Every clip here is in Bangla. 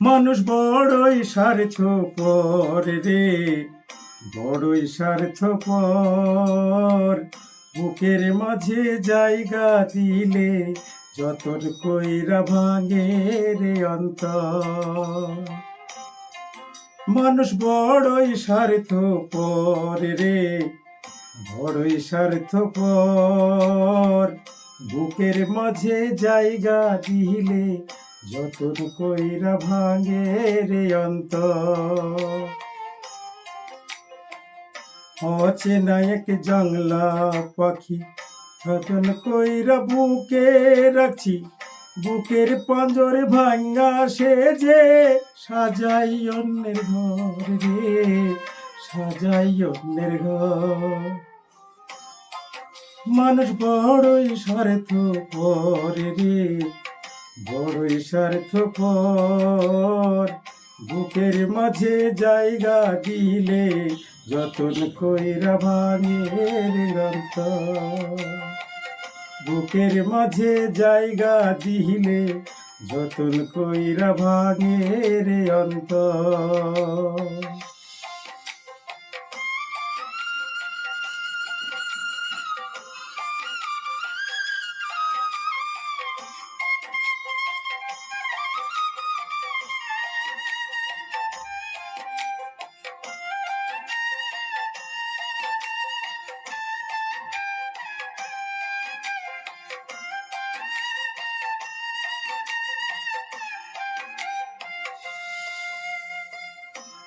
মানুষ বড়ই স্বার্থপর রে, বড়ই স্বার্থপর। বুকের মাঝে জায়গা দিলে যতন কইরা ভাঙে রে অন্তর। মানুষ বড়ই স্বার্থপর রে, বড়ই স্বার্থপর। বুকের মাঝে জায়গা দিলে যতন কইরা ভাঙে রে অন্তর। অচেনা এক জংলা পাখি যতন কইরা বুকে রাখছি, বুকের পাঁজর ভাঙ্গা সে যে সাজাই অন্যের ঘর রে, সাজাই অন্যের ঘর। মানুষ বড়ই স্বার্থপর রে, বড়ই স্বার্থপর। বুকের মাঝে জায়গা দিলে যতন কইরা ভাঙে রে অন্তর। বুকের মাঝে জায়গা দিলে যতন কইরা ভাঙে রে অন্তর।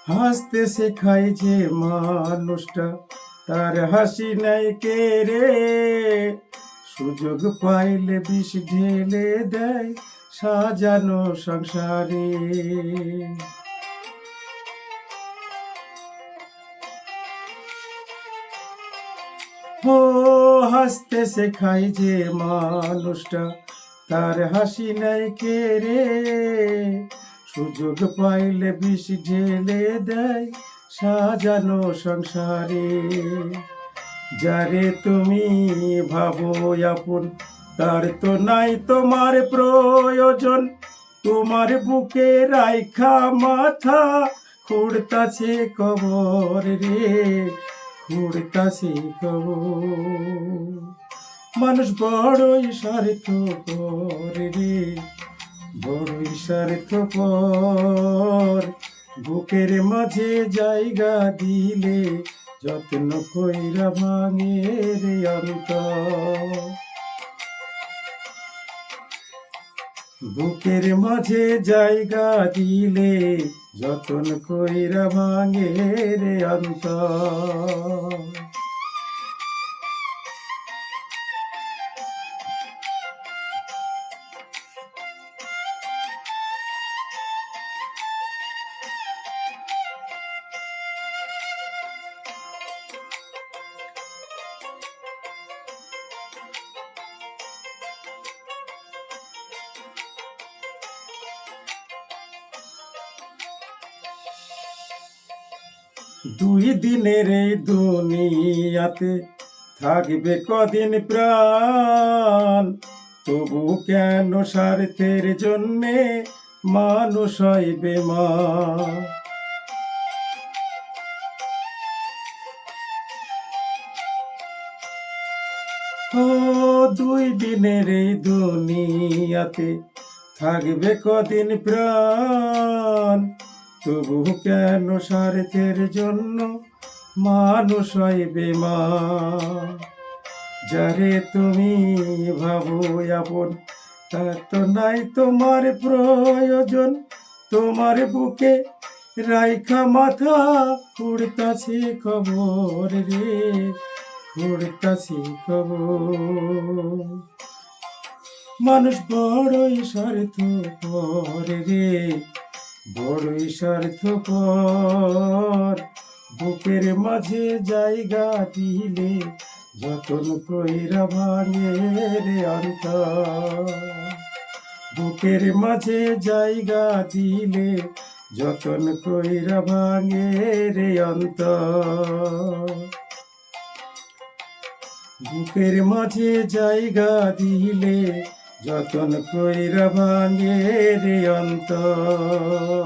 হাসতে শেখায় যে মানুষটা, তার হাসি নাই কে রে। সুযোগ পাইলে বিষ ঢেলে দেয় সাজানো সংসারে। ও হাসতে শেখায় যে মানুষটা, তার হাসি নাই কে রে। সুযোগ পাইলে বিষ ঢেলে দেয় সাজানো সংসারে। যারে তুমি ভাবো আপন, তার তো নাই তোমার প্রয়োজন। তোমার বুকে রাইখা মাথা খুঁড়তাছে কবর রে, খুঁড়তাছে কবর। মানুষ বড়ই স্বার্থপর রে, বড়ই স্বার্থপর। বুকের মাঝে জায়গা দিলে যত্ন কইরা ভাঙে রে অন্তর। বুকের মাঝে জায়গা দিলে যত্ন কইরা ভাঙে রে অন্তর। দুই দিনের এই দুনিয়াতে থাকবে কদিন প্রাণ, তবু কেন স্বার্থের জন্যে মানুষ হয় বেমান। ও দুই দিনের এই দুনিয়াতে থাকবে কদিন প্রাণ, তবু কেন স্বার্থের জন্য মানুষ হয় বেমান। যারে তুমি ভাবো আপন, তার তো নাই তোমার প্রয়োজন। তোমার বুকে রাইখা মাথা খুঁড়তাছে খবর রে, খুঁড়তাছে খবর। মানুষ বড়ই স্বার্থপর রে, বড়ই স্বার্থপর। বুকের মাঝে জায়গা দিলে যতন কইরা ভাঙে রে অন্তর। বুকের মাঝে জায়গা দিলে যতন কইরা ভাঙে রে অন্তর। বুকের মাঝে জায়গা দিলে যতন কইরা ভাঙে রে অন্তর।